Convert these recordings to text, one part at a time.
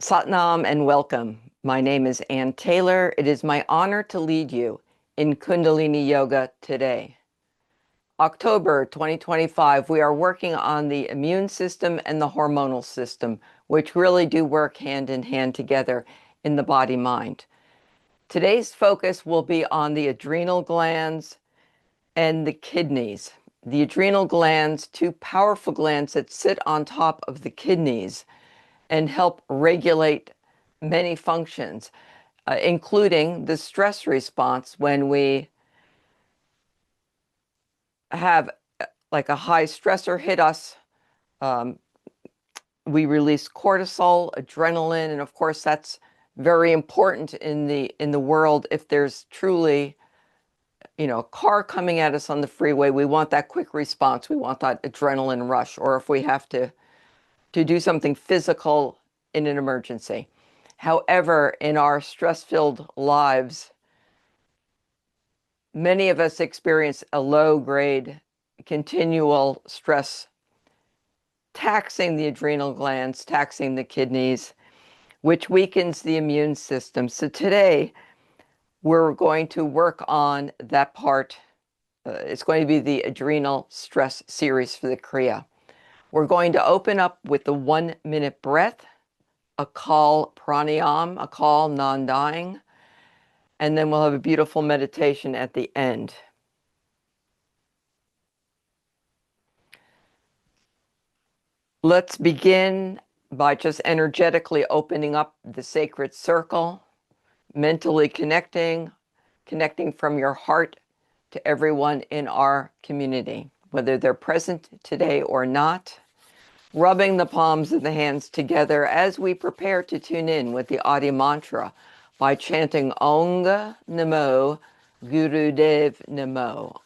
Satnam and welcome. My name is Ann Taylor. It is my honor to lead you in Kundalini Yoga today. October 2025, we are working on the immune system and the hormonal system, which really do work hand in hand together in the body-mind. Today's focus will be on the adrenal glands and the kidneys. The adrenal glands, two powerful glands that sit on top of the kidneys and help regulate many functions, including the stress response when we have like a high stressor hit us. We release cortisol, adrenaline, and of course that's very important in the world. If there's truly, a car coming at us on the freeway, we want that quick response. We want that adrenaline rush. Or if we have to do something physical in an emergency. However, in our stress-filled lives, many of us experience a low-grade continual stress, taxing the adrenal glands, taxing the kidneys, which weakens the immune system. So today, we're going to work on that part. It's going to be the adrenal stress series for the Kriya. We're going to open up with the 1-minute breath, Akal Pranayam, Akal, non-dying, and then we'll have a beautiful meditation at the end. Let's begin by just energetically opening up the sacred circle, mentally connecting from your heart to everyone in our community, whether they're present today or not. Rubbing the palms of the hands together as we prepare to tune in with the Adi mantra by chanting Ong Namo Gurudev Namo.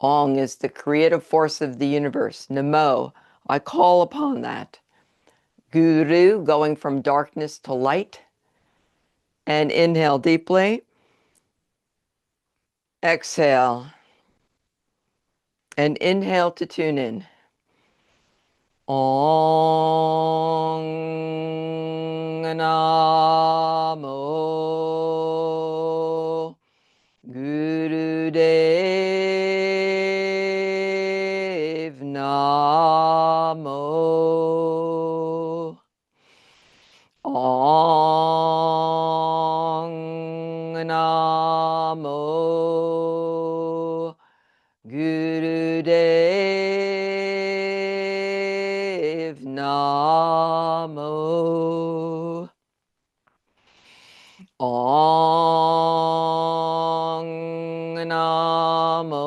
Ong is the creative force of the universe. Namo, I call upon that. Guru, going from darkness to light. And inhale deeply. Exhale. And inhale to tune in. Ong Namo Gurudev Namo. Ong Namo Gurudev Namo. Ong Namo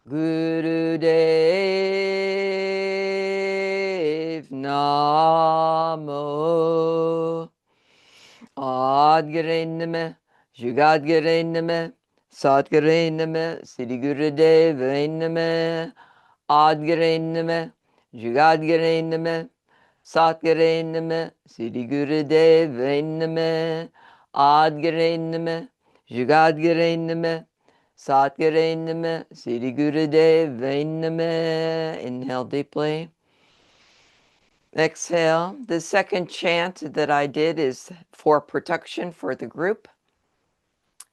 Gurudev Namo. Adgare Jugadgare Name, Satgare Name, Siddhi Gurudev Name, Adgare Name, Jugadgare Name, Satgare Name, Siddhi Gurudev Name, Adgare Name, Jugadgare Name, Satgare Name, Siddhi Gurudev Name. Inhale deeply. Exhale. The second chant that I did is for protection for the group.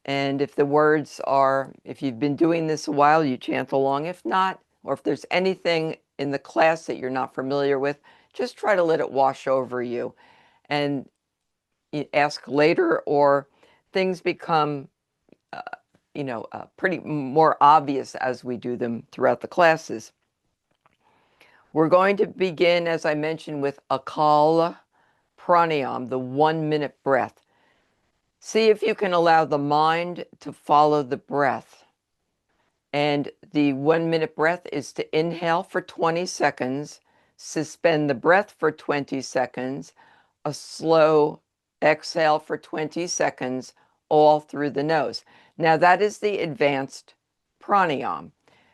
And if the words are, if you've been doing this a while, you chant along. If not, or if there's anything in the class that you're not familiar with, just try to let it wash over you and ask later, or things become, pretty more obvious as we do them throughout the classes. We're going to begin, as I mentioned, with Akal Pranayam, the 1-minute breath. See if you can allow the mind to follow the breath. And the 1-minute breath is to inhale for 20 seconds, suspend the breath for 20 seconds, a slow exhale for 20 seconds, all through the nose. Now that is the advanced pranayam.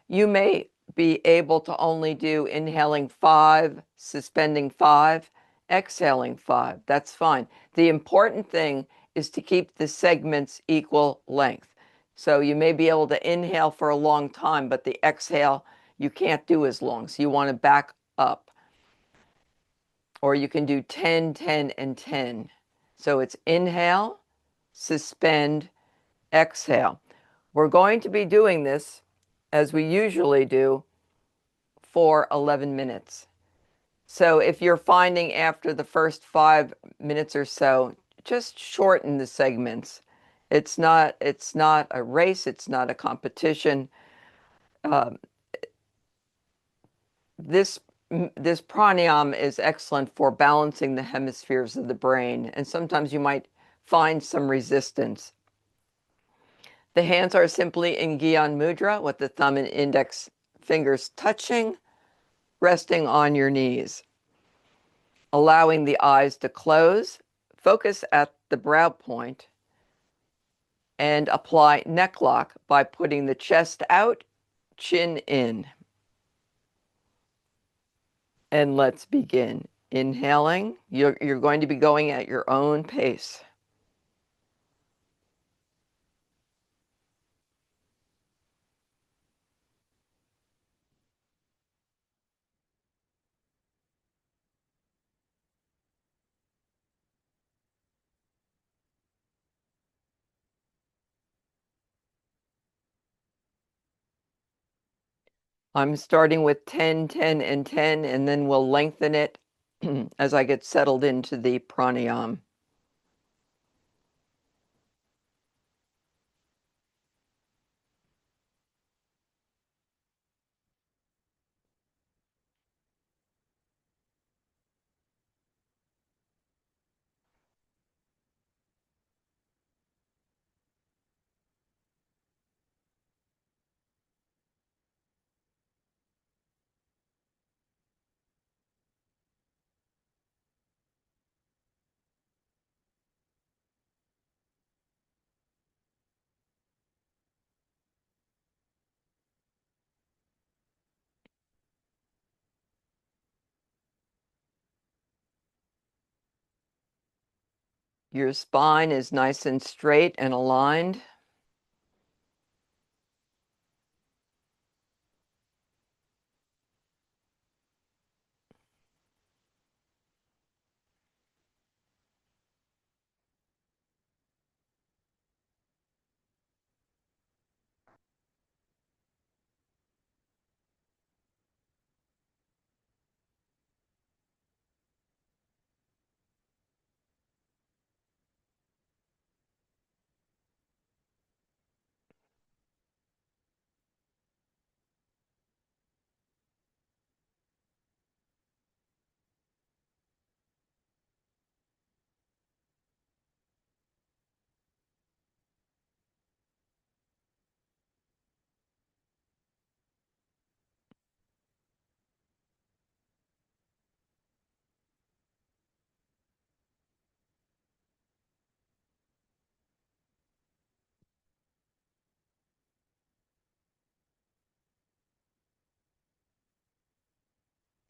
You may be able to only do inhaling 5, suspending 5, exhaling 5. That's fine. The important thing is to keep the segments equal length. So you may be able to inhale for a long time, but the exhale you can't do as long. So you want to back up. or you can do 10, 10, and 10. So it's inhale, suspend, exhale. We're going to be doing this, as we usually do, for 11 minutes. So if you're finding after the first 5 minutes or so, just shorten the segments. It's not a race, it's not a competition. Um, this this pranayama is excellent for balancing the hemispheres of the brain, and sometimes you might find some resistance. The hands are simply in Gyan Mudra with the thumb and index fingers touching, resting on your knees. Allowing the eyes to close, focus at the brow point, and apply neck lock by putting the chest out, chin in. And let's begin. Inhaling, you're going to be going at your own pace. I'm starting with 10, 10, and 10, and then we'll lengthen it as I get settled into the pranayama. Your spine is nice and straight and aligned.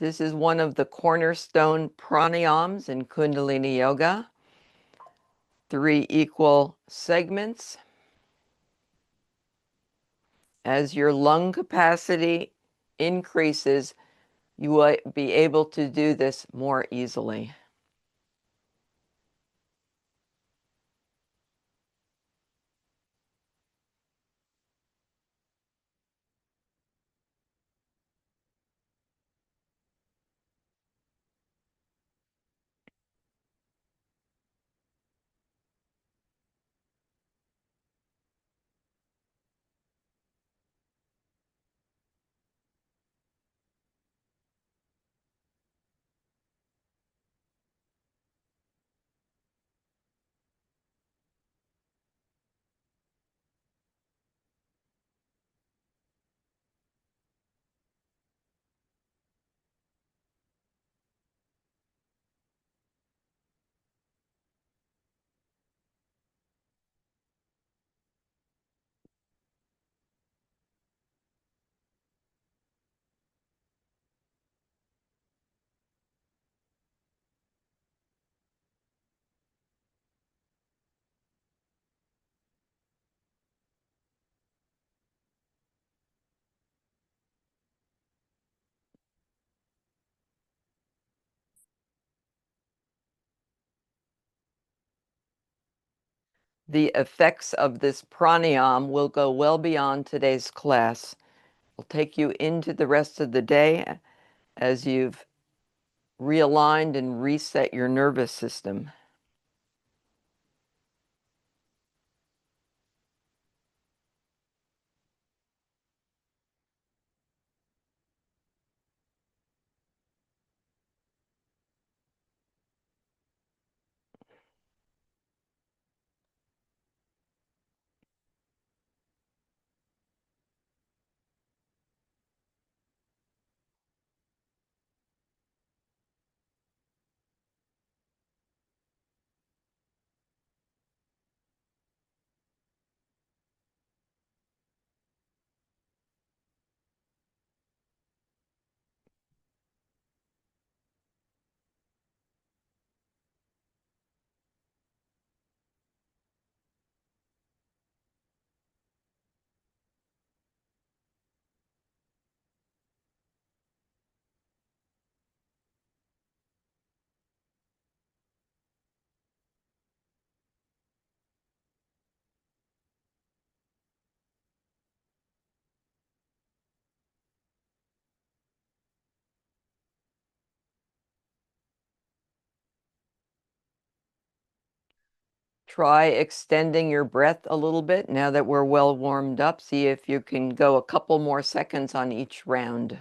This is one of the cornerstone pranayams in Kundalini Yoga. 3 equal segments. As your lung capacity increases, you will be able to do this more easily. The effects of this pranayam will go well beyond today's class. Will take you into the rest of the day as you've realigned and reset your nervous system. Try extending your breath a little bit now that we're well warmed up. See if you can go a couple more seconds on each round.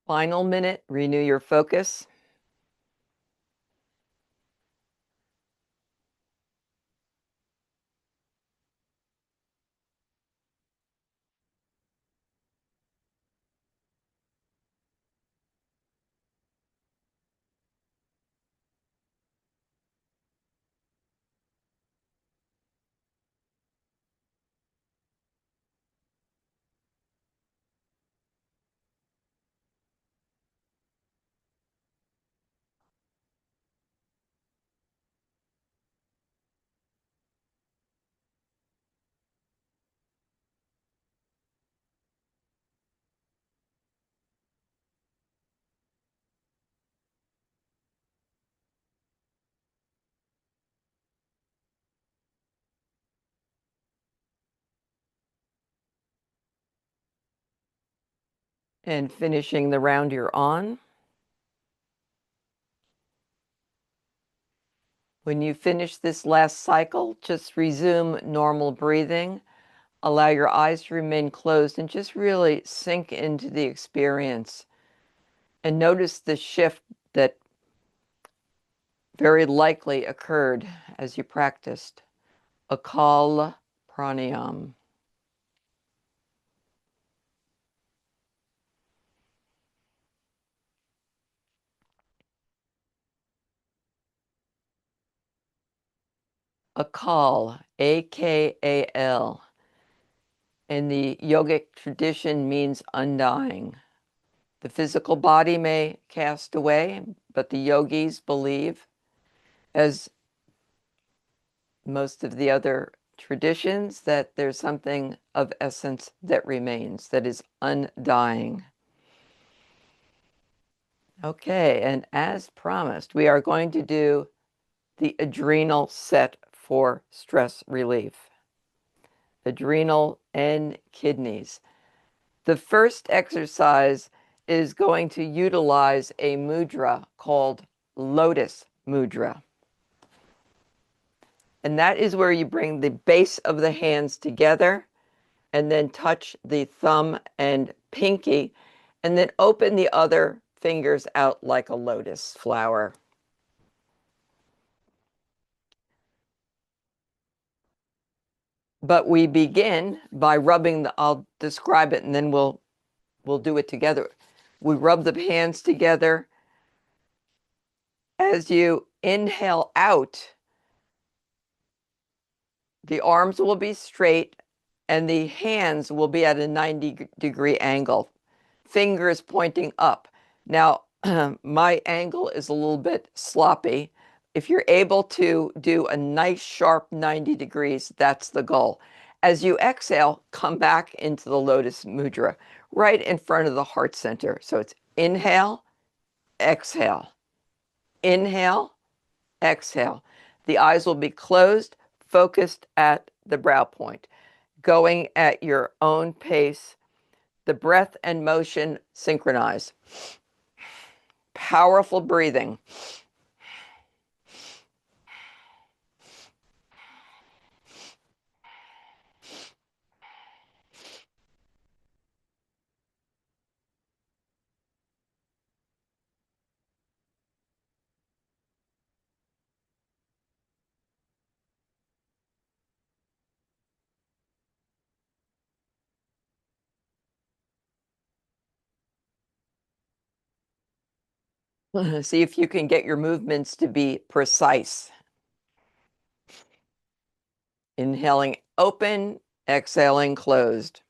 Final minute, renew your focus. And finishing the round you're on. When you finish this last cycle, just resume normal breathing. Allow your eyes to remain closed and just really sink into the experience. And notice the shift that very likely occurred as you practiced. Akal Pranayam. Akal, A-K-A-L, in the yogic tradition means undying. The physical body may cast away, but the yogis believe, as most of the other traditions, that there's something of essence that remains, that is undying. Okay, and as promised, we are going to do the adrenal set for stress relief. Adrenal and kidneys. The first exercise is going to utilize a mudra called lotus mudra. And that is where you bring the base of the hands together and then touch the thumb and pinky and then open the other fingers out like a lotus flower. But we begin by rubbing I'll describe it and then we'll do it together. We rub the hands together. As you inhale out, the arms will be straight and the hands will be at a 90-degree angle, fingers pointing up. Now, my angle is a little bit sloppy. If you're able to do a nice sharp 90 degrees, that's the goal. As you exhale, come back into the lotus mudra, right in front of the heart center. So it's inhale, exhale, inhale, exhale. The eyes will be closed, focused at the brow point, going at your own pace. The breath and motion synchronize. Powerful breathing. See if you can get your movements to be precise. Inhaling open, exhaling closed.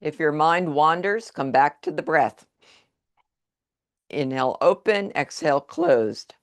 If your mind wanders, come back to the breath. Inhale, open, exhale, closed.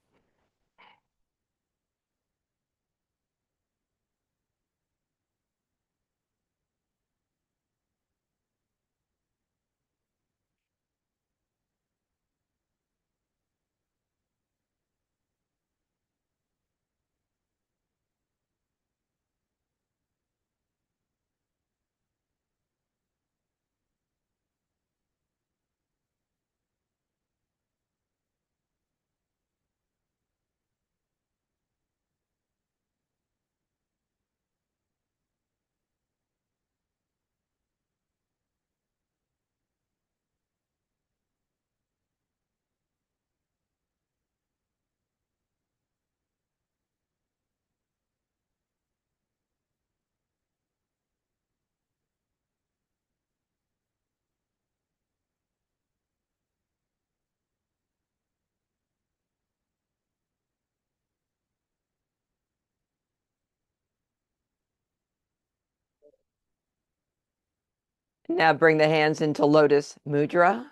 Now bring the hands into Lotus Mudra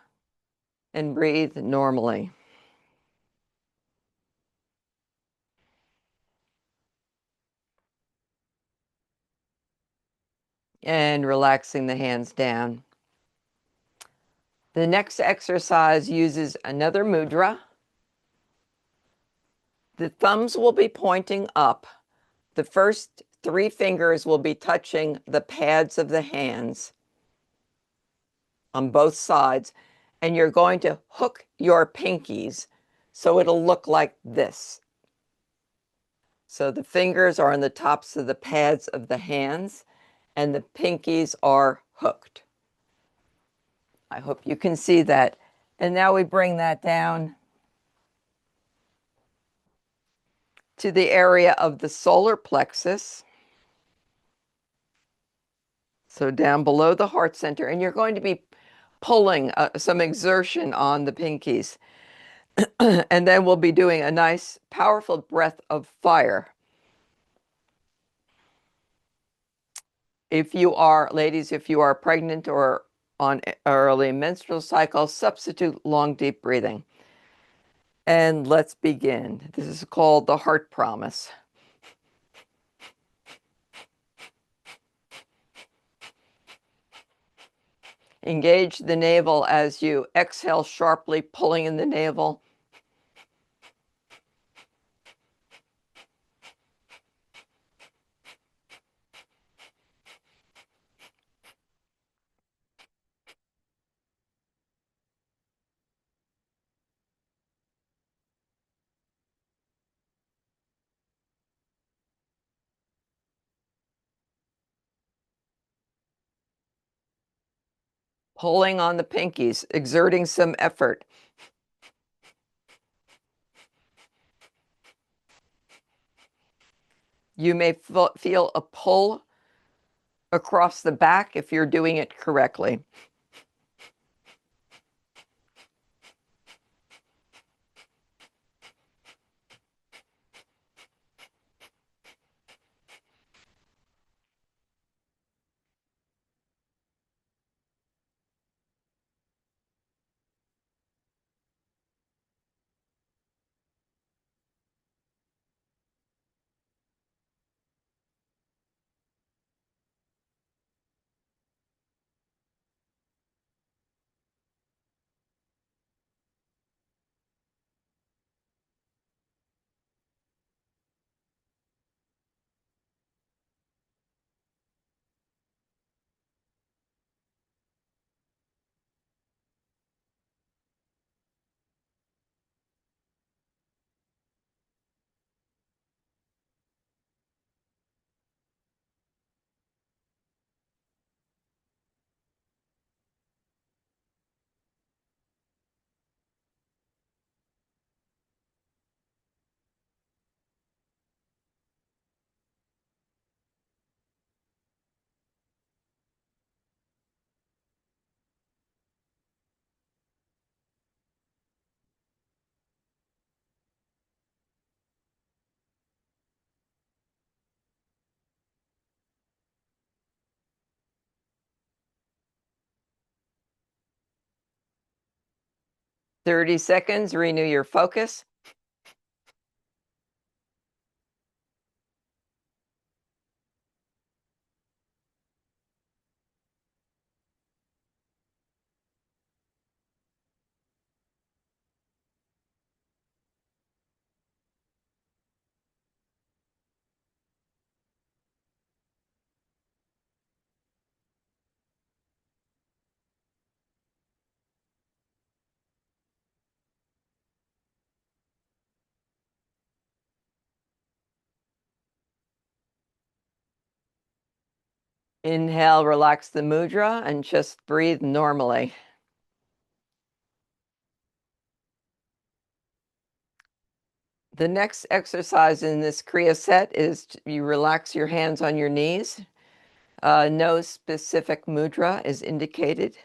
and breathe normally. And relaxing the hands down. The next exercise uses another mudra. The thumbs will be pointing up. The first 3 fingers will be touching the pads of the hands on both sides, and you're going to hook your pinkies so it'll look like this. So the fingers are on the tops of the pads of the hands, and the pinkies are hooked. I hope you can see that. And now we bring that down to the area of the solar plexus. So down below the heart center, and you're going to be pulling some exertion on the pinkies. And then we'll be doing a nice, powerful breath of fire. If you are, ladies, if you are pregnant or on early menstrual cycle, substitute long, deep breathing. And let's begin. This is called the heart promise. Engage the navel as you exhale sharply, pulling in the navel. Pulling on the pinkies, exerting some effort. You may feel a pull across the back if you're doing it correctly. 30 seconds, renew your focus. Inhale, relax the mudra, and just breathe normally. The next exercise in this Kriya set is you relax your hands on your knees. No specific mudra is indicated.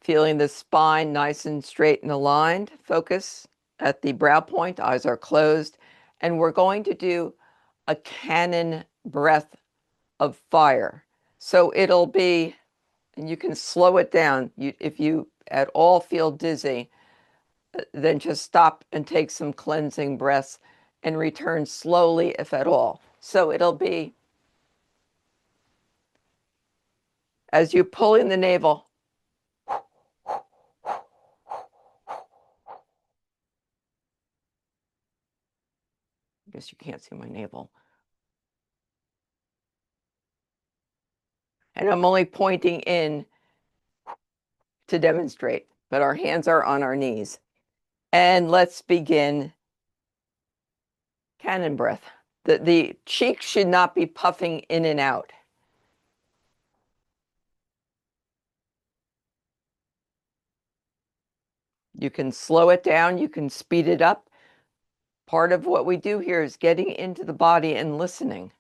Feeling the spine nice and straight and aligned. Focus at the brow point, eyes are closed. And we're going to do a cannon breath of fire. So it'll be, and you can slow it down. If you at all feel dizzy, then just stop and take some cleansing breaths and return slowly, if at all. So it'll be as you pull in the navel. I guess you can't see my navel. And I'm only pointing in to demonstrate, but our hands are on our knees. And let's begin cannon breath. The cheeks should not be puffing in and out. You can slow it down, you can speed it up. Part of what we do here is getting into the body and listening.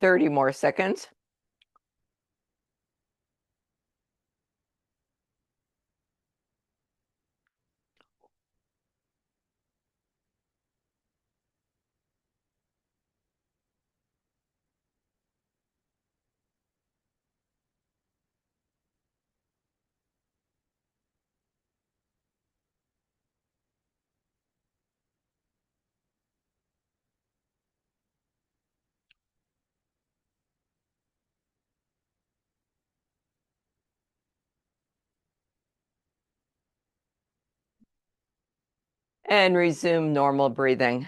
Thirty more seconds. And resume normal breathing.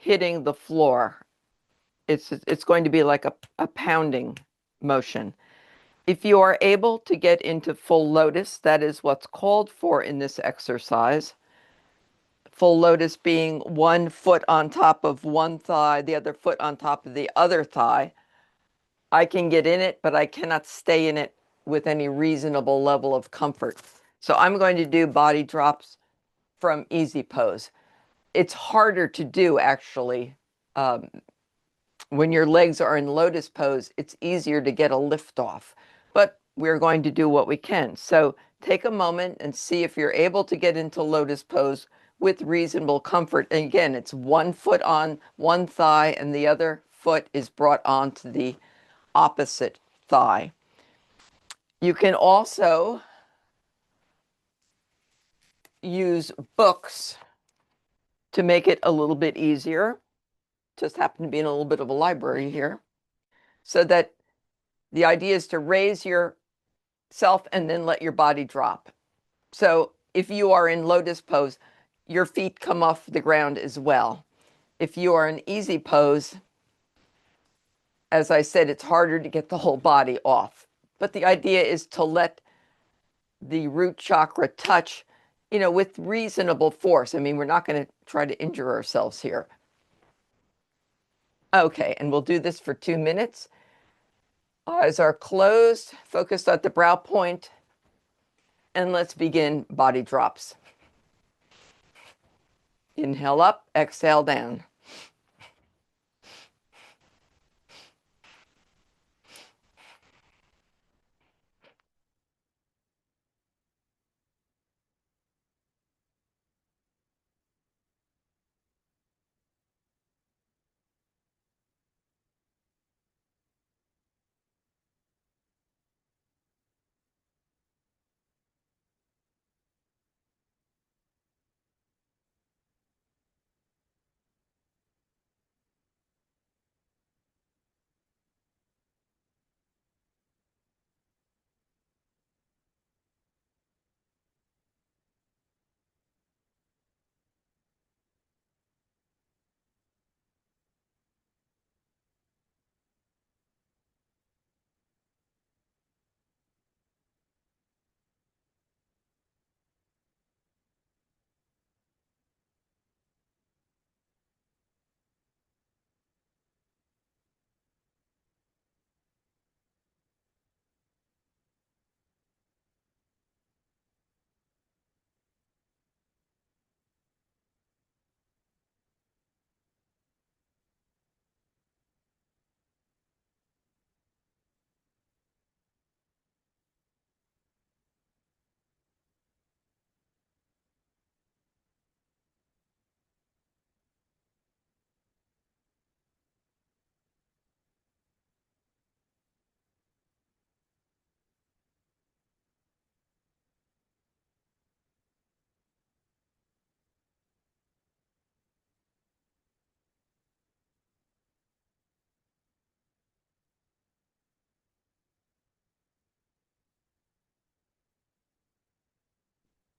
hitting the floor. It's going to be like a pounding motion. If you are able to get into full lotus, that is what's called for in this exercise. Full lotus being one foot on top of one thigh, the other foot on top of the other thigh. I can get in it, but I cannot stay in it with any reasonable level of comfort. So I'm going to do body drops from easy pose. It's harder to do, actually. When your legs are in lotus pose, it's easier to get a lift off, but we're going to do what we can. So take a moment and see if you're able to get into lotus pose with reasonable comfort. And again, it's one foot on one thigh and the other foot is brought onto the opposite thigh. You can also use books to make it a little bit easier. Just happen to be in a little bit of a library here. So that the idea is to raise yourself and then let your body drop. So if you are in lotus pose, your feet come off the ground as well. If you are in easy pose, as I said, it's harder to get the whole body off. But the idea is to let the root chakra touch, with reasonable force. I mean, we're not going to try to injure ourselves here. Okay, and we'll do this for 2 minutes. Eyes are closed, focused at the brow point, and let's begin body drops. Inhale up, exhale down.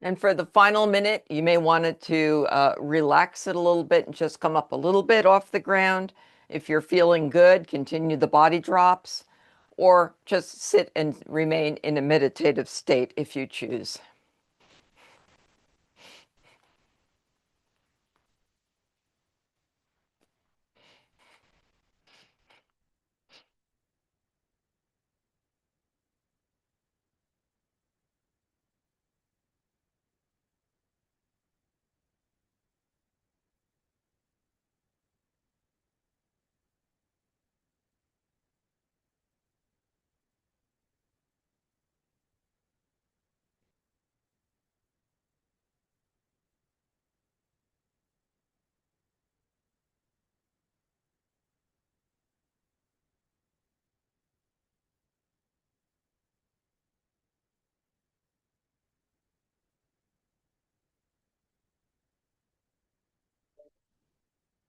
And for the final minute, you may want it to relax it a little bit and just come up a little bit off the ground. If you're feeling good, continue the body drops, or just sit and remain in a meditative state if you choose.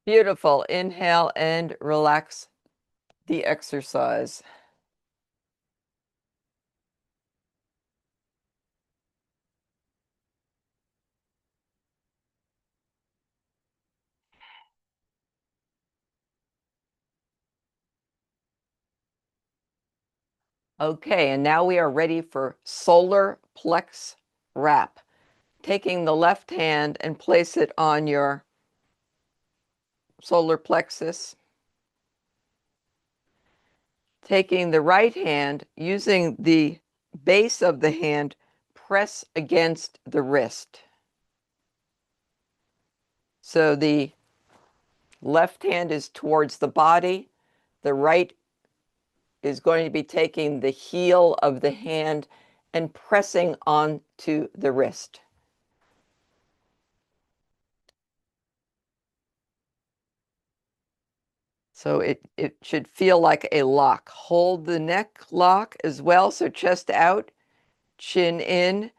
Beautiful. Inhale and relax the exercise. Okay, and now we are ready for solar plex wrap. Taking the left hand and place it on your solar plexus. Taking the right hand, using the base of the hand, press against the wrist. So the left hand is towards the body. The right is going to be taking the heel of the hand and pressing onto the wrist. So it should feel like a lock. Hold the neck lock as well. So chest out, chin in,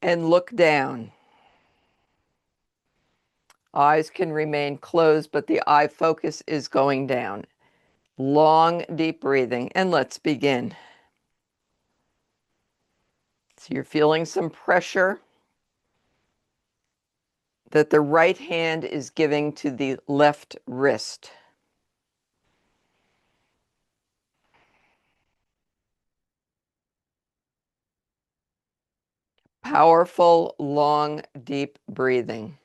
and look down. Eyes can remain closed, but the eye focus is going down. Long, deep breathing, and let's begin. So you're feeling some pressure that the right hand is giving to the left wrist. Powerful, long, deep breathing.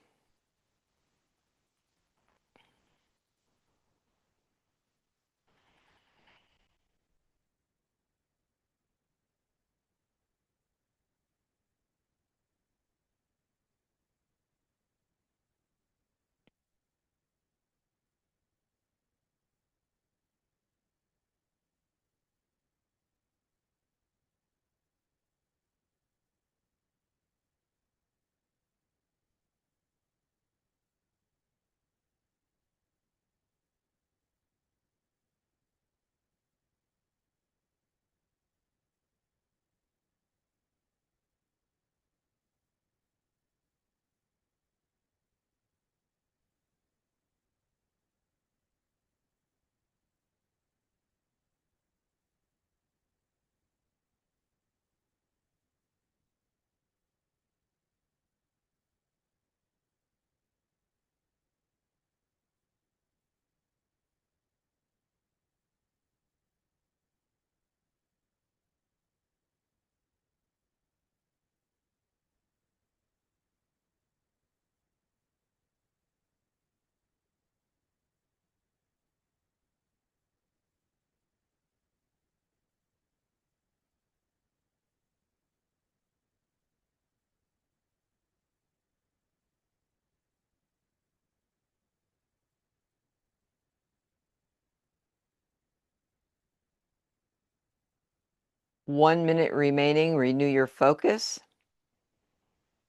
One minute remaining, renew your focus.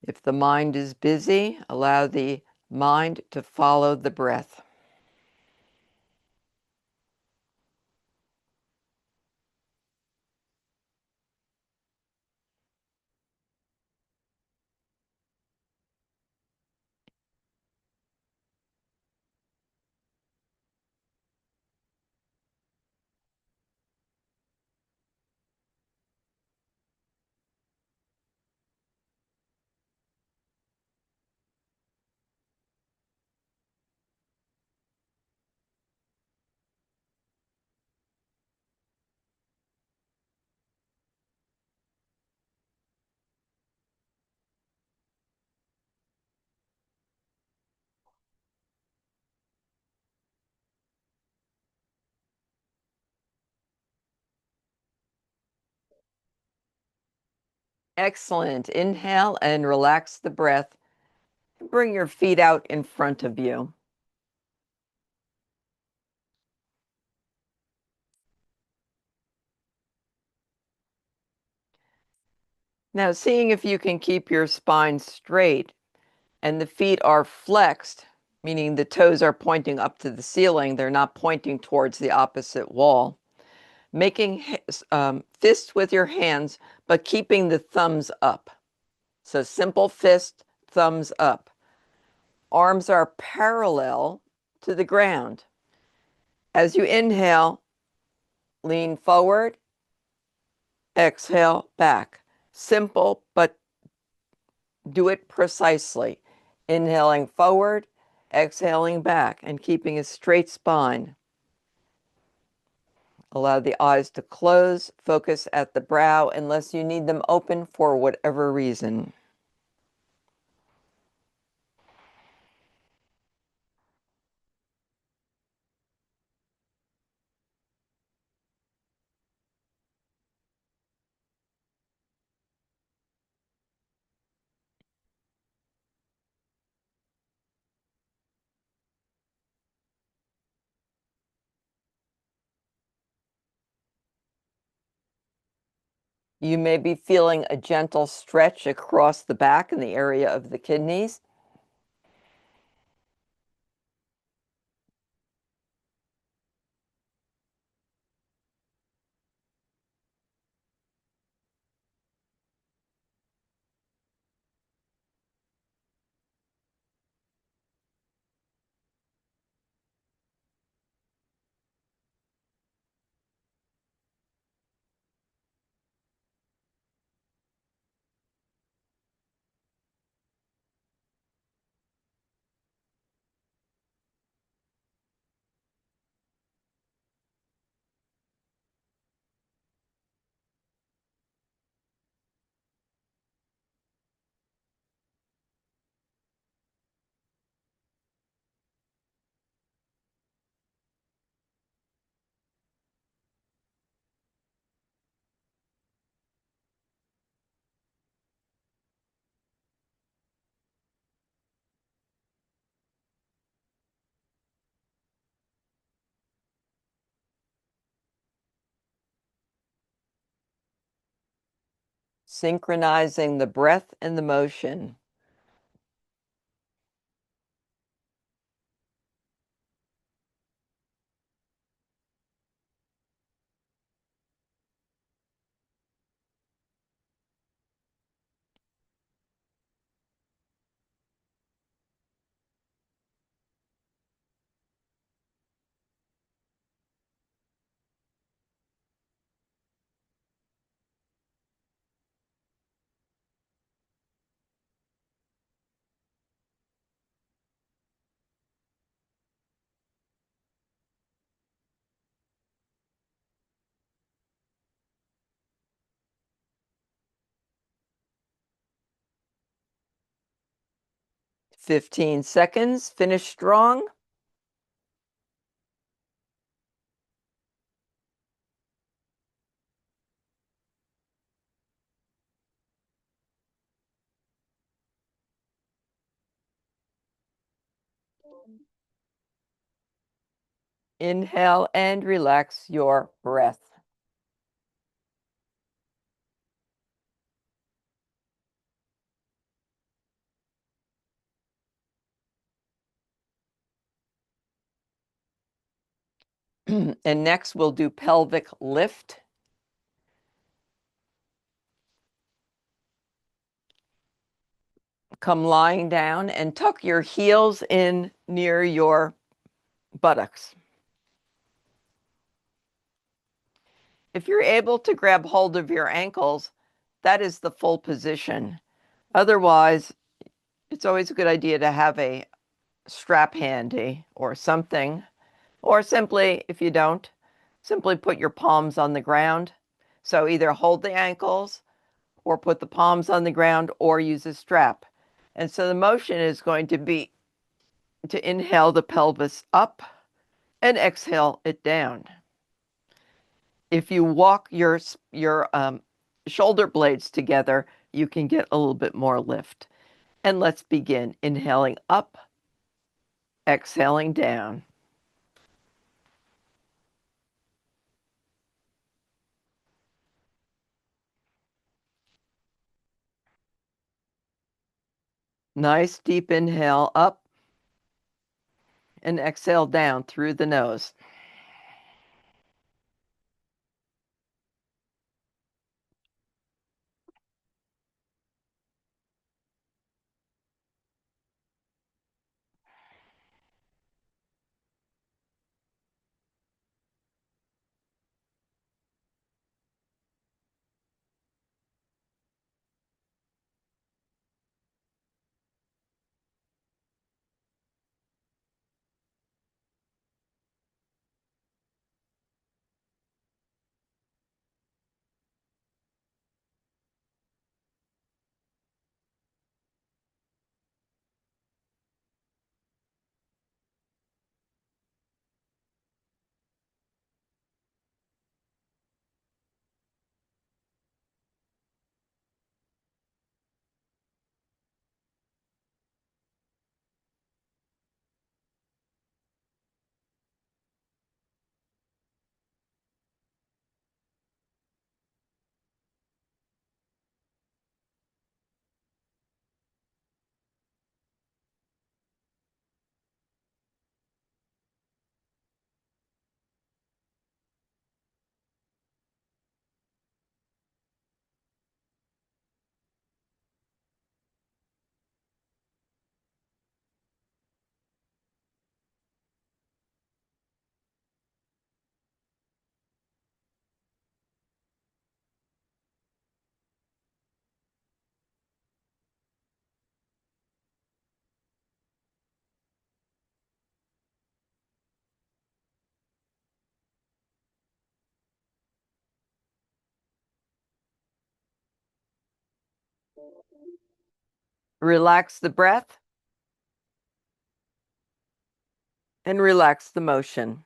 If the mind is busy, allow the mind to follow the breath. Excellent. Inhale and relax the breath. Bring your feet out in front of you. Now, seeing if you can keep your spine straight and the feet are flexed, meaning the toes are pointing up to the ceiling, they're not pointing towards the opposite wall. Making fists with your hands, but keeping the thumbs up. So simple fist, thumbs up. Arms are parallel to the ground. As you inhale, lean forward, exhale, back. Simple, but do it precisely. Inhaling forward, exhaling back, and keeping a straight spine. Allow the eyes to close, focus at the brow unless you need them open for whatever reason. You may be feeling a gentle stretch across the back in the area of the kidneys. Synchronizing the breath and the motion. "15 seconds. Finish strong." Inhale and relax your breath. And next we'll do pelvic lift. Come lying down and tuck your heels in near your buttocks. If you're able to grab hold of your ankles, that is the full position. Otherwise, it's always a good idea to have a strap handy or something, or simply, if you don't, simply put your palms on the ground. So either hold the ankles or put the palms on the ground or use a strap. And so the motion is going to be to inhale the pelvis up and exhale it down. If you walk your shoulder blades together, you can get a little bit more lift. And let's begin. Inhaling up, exhaling down. Nice deep inhale up and exhale down through the nose. Relax the breath and relax the motion.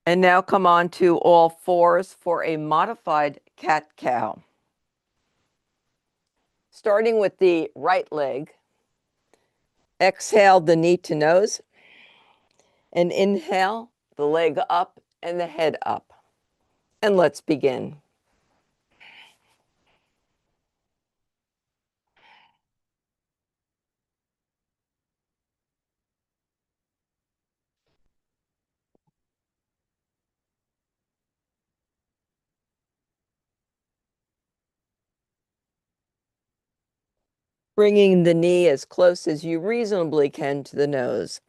And now come on to all fours for a modified cat-cow. Starting with the right leg, exhale the knee to nose, and inhale the leg up and the head up. And let's begin. Bringing the knee as close as you reasonably can to the nose.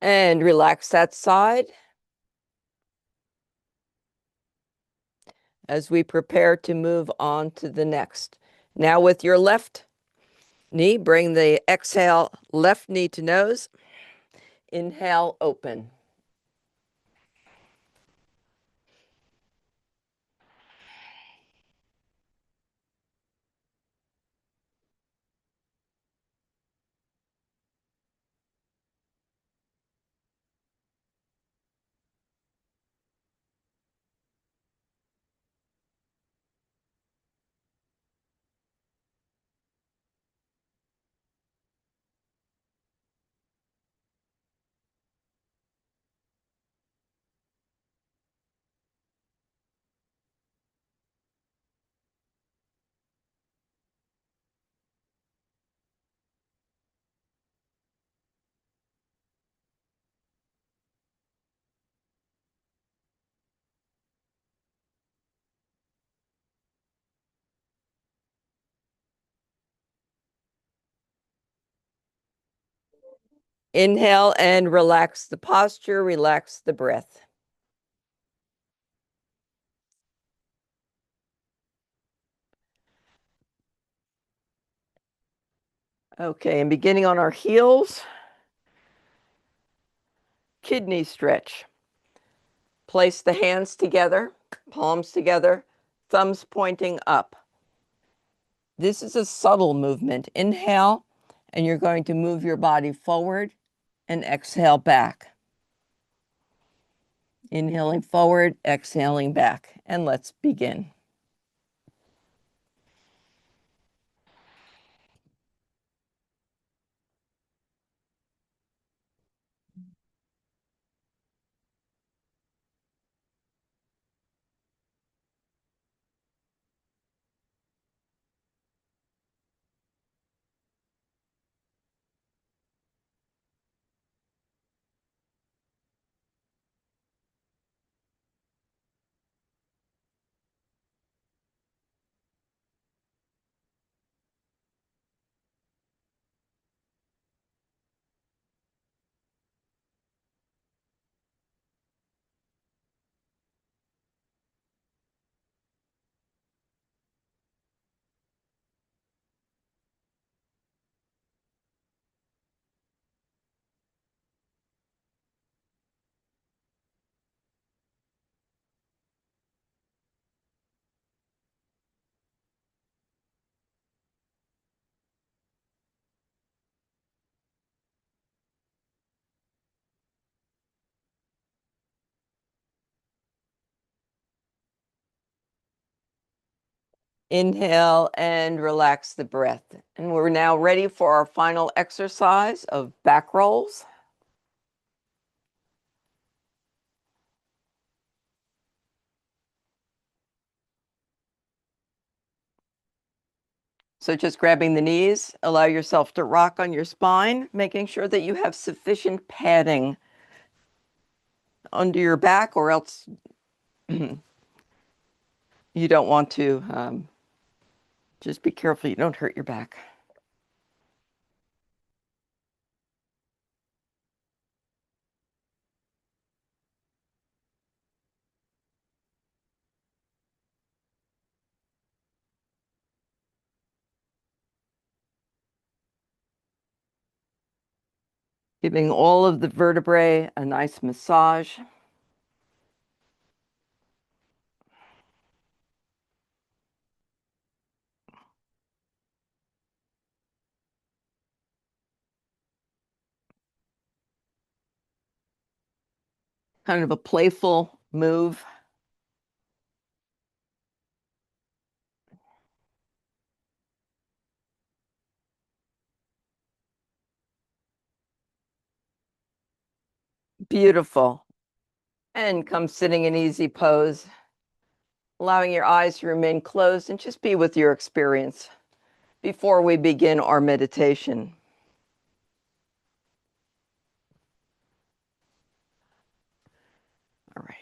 And relax that side as we prepare to move on to the next. Now with your left knee, bring the exhale left knee to nose. Inhale, open. Inhale and relax the posture, relax the breath. Okay, and beginning on our heels, kidney stretch. Place the hands together, palms together, thumbs pointing up. This is a subtle movement. Inhale, and you're going to move your body forward and exhale back. Inhaling forward, exhaling back. And let's begin. Inhale and relax the breath. And we're now ready for our final exercise of back rolls. So just grabbing the knees, allow yourself to rock on your spine, making sure that you have sufficient padding under your back, or else you don't want to. Just be careful you don't hurt your back. Giving all of the vertebrae a nice massage. Kind of a playful move. Beautiful. And come sitting in easy pose, allowing your eyes to remain closed and just be with your experience before we begin our meditation. All right.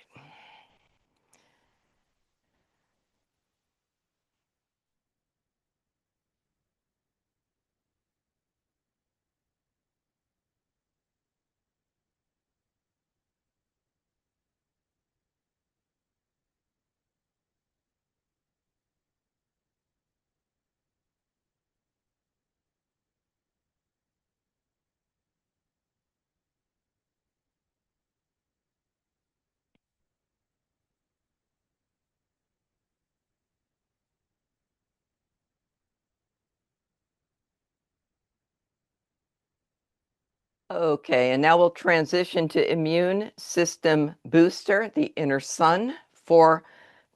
Okay, and now we'll transition to immune system booster, the inner sun, for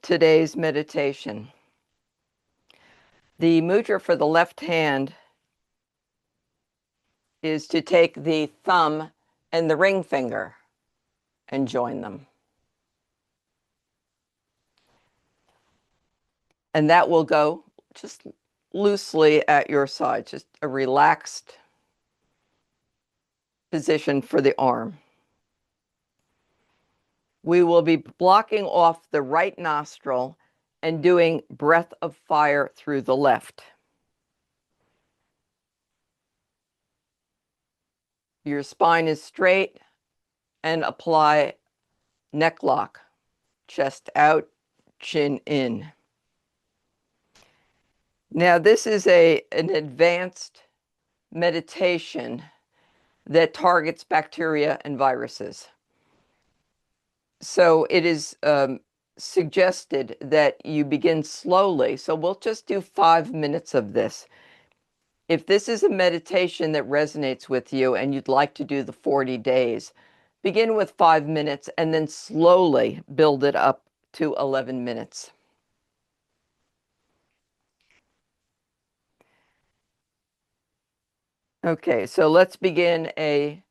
today's meditation. The mudra for the left hand is to take the thumb and the ring finger and join them. And that will go just loosely at your side, just a relaxed position for the arm. We will be blocking off the right nostril and doing breath of fire through the left. Your spine is straight, and apply neck lock, chest out, chin in. Now, this is an advanced meditation that targets bacteria and viruses. So it is suggested that you begin slowly. So we'll just do 5 minutes of this. If this is a meditation that resonates with you and you'd like to do the 40 days, begin with 5 minutes and then slowly build it up to 11 minutes. Okay, so let's begin a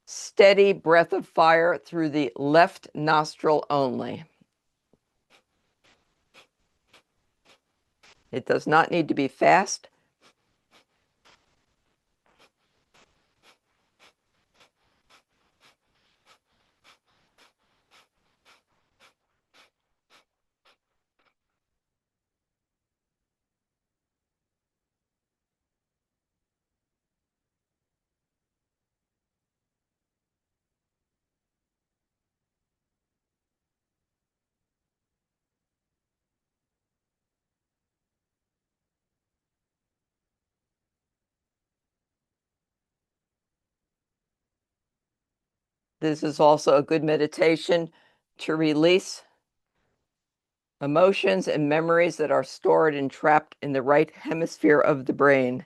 steady breath of fire through the left nostril only. It does not need to be fast. This is also a good meditation to release emotions and memories that are stored and trapped in the right hemisphere of the brain.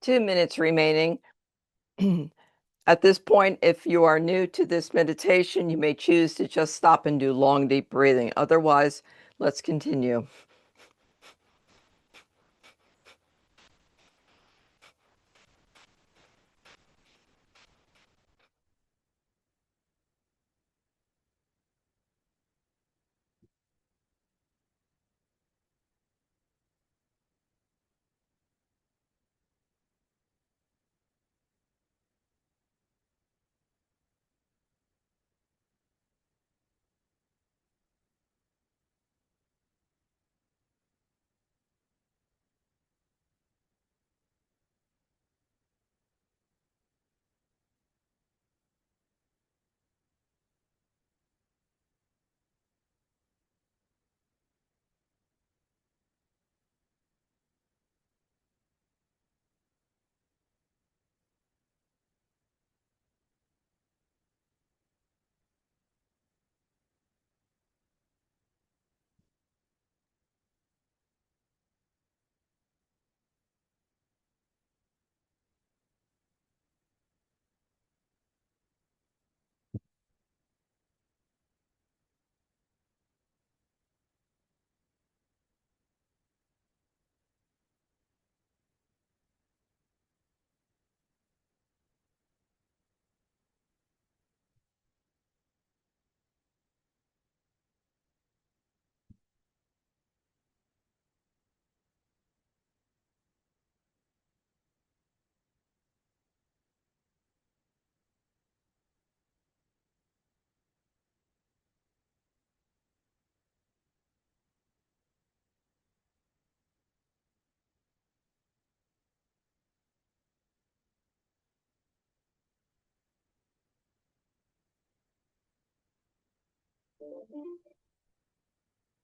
2 minutes remaining. At this point, if you are new to this meditation, you may choose to just stop and do long, deep breathing. Otherwise, let's continue.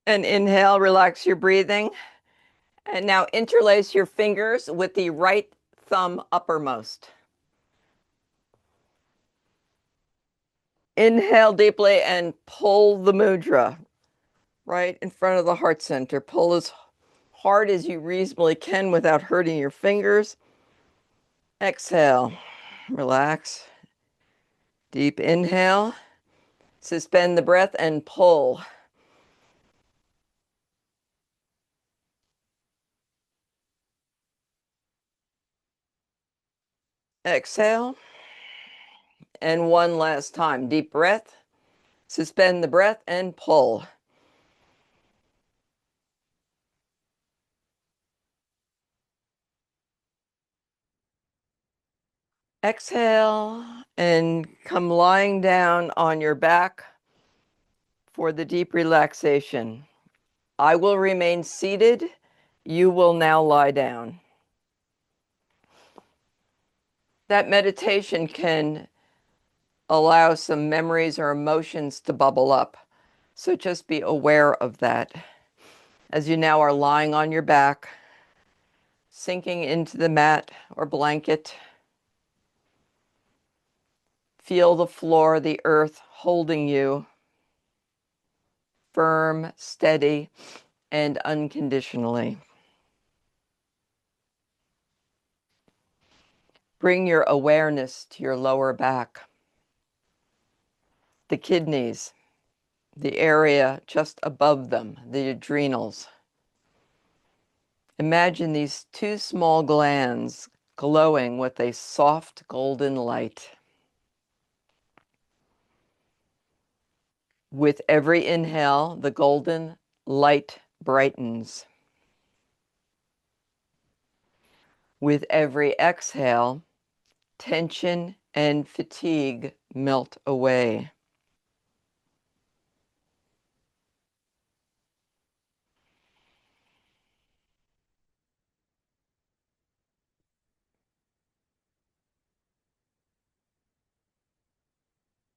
And inhale, relax your breathing. And now interlace your fingers with the right thumb uppermost. Inhale deeply and pull the mudra right in front of the heart center. Pull as hard as you reasonably can without hurting your fingers. Exhale, relax. Deep inhale, suspend the breath and pull. Exhale. And one last time. Deep breath, suspend the breath and pull. Exhale and come lying down on your back for the deep relaxation. I will remain seated. You will now lie down. That meditation can allow some memories or emotions to bubble up. So just be aware of that as you now are lying on your back, sinking into the mat or blanket. Feel the floor, the earth holding you, firm, steady, and unconditionally. Bring your awareness to your lower back, the kidneys, the area just above them, the adrenals. Imagine these two small glands glowing with a soft golden light. With every inhale, the golden light brightens. With every exhale, tension and fatigue melt away.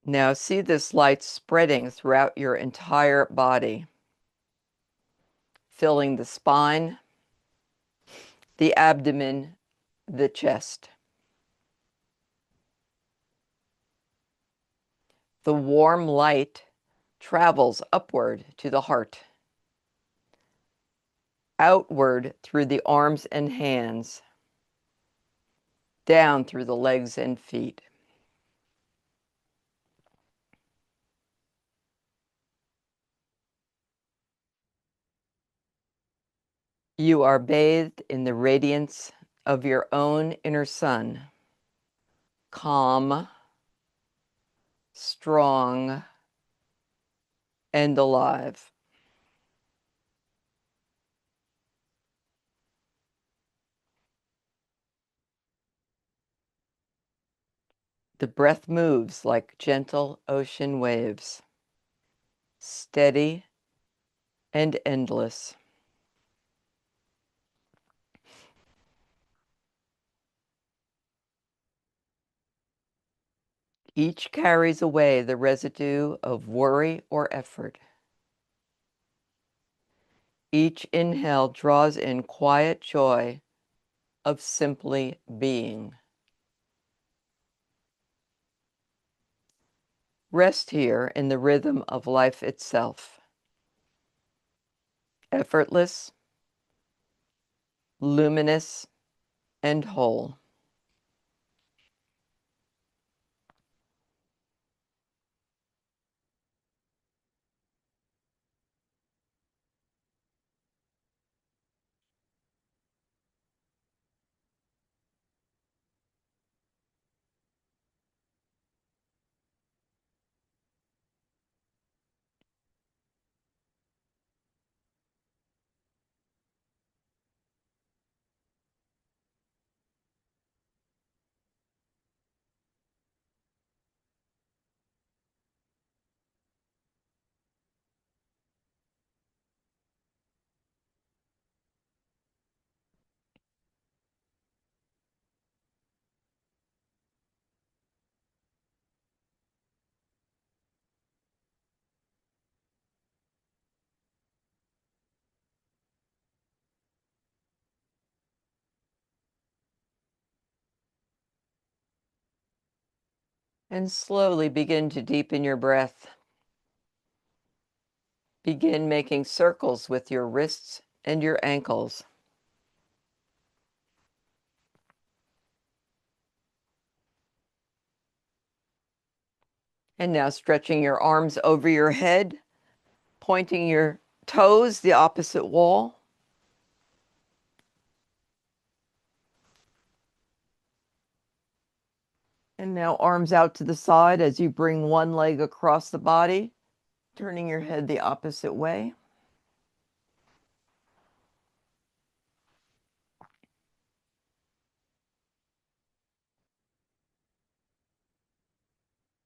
Now see this light spreading throughout your entire body, filling the spine, the abdomen, the chest. The warm light travels upward to the heart, outward through the arms and hands, down through the legs and feet. You are bathed in the radiance of your own inner sun, calm, strong, and alive. The breath moves like gentle ocean waves, steady and endless. Each carries away the residue of worry or effort. Each inhale draws in quiet joy of simply being. Rest here in the rhythm of life itself. Effortless, luminous, and whole. And slowly begin to deepen your breath. Begin making circles with your wrists and your ankles. And now stretching your arms over your head, pointing your toes the opposite wall. And now arms out to the side as you bring one leg across the body, turning your head the opposite way.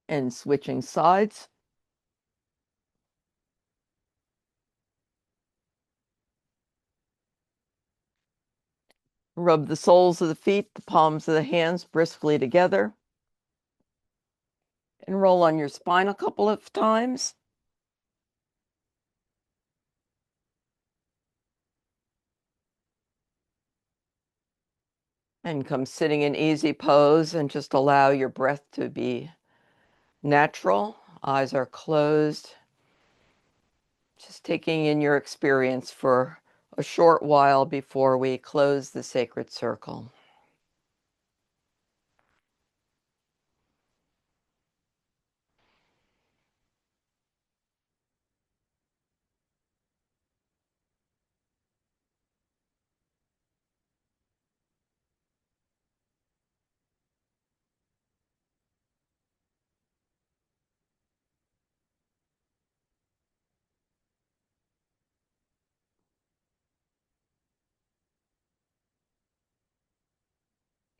And switching sides. Rub the soles of the feet, the palms of the hands briskly together. And roll on your spine a couple of times. And come sitting in easy pose and just allow your breath to be natural. Eyes are closed. Just taking in your experience for a short while before we close the sacred circle.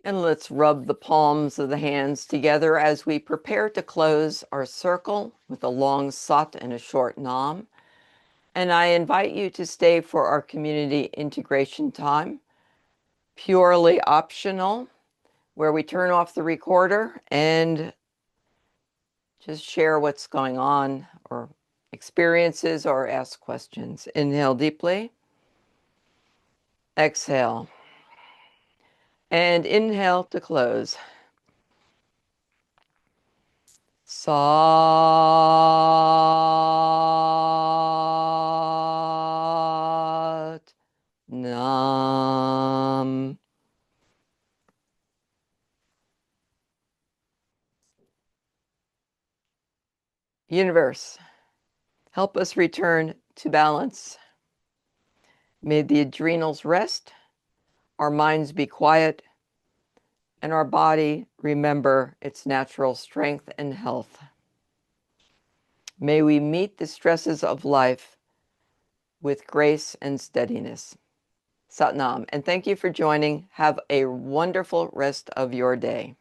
And let's rub the palms of the hands together as we prepare to close our circle with a long sat and a short nam. And I invite you to stay for our community integration time, purely optional, where we turn off the recorder and just share what's going on or experiences or ask questions. Inhale deeply. Exhale. And inhale to close. Sat Nam. Universe, help us return to balance. May the adrenals rest, our minds be quiet, and our body remember its natural strength and health. May we meet the stresses of life with grace and steadiness. Sat Nam, and thank you for joining. Have a wonderful rest of your day.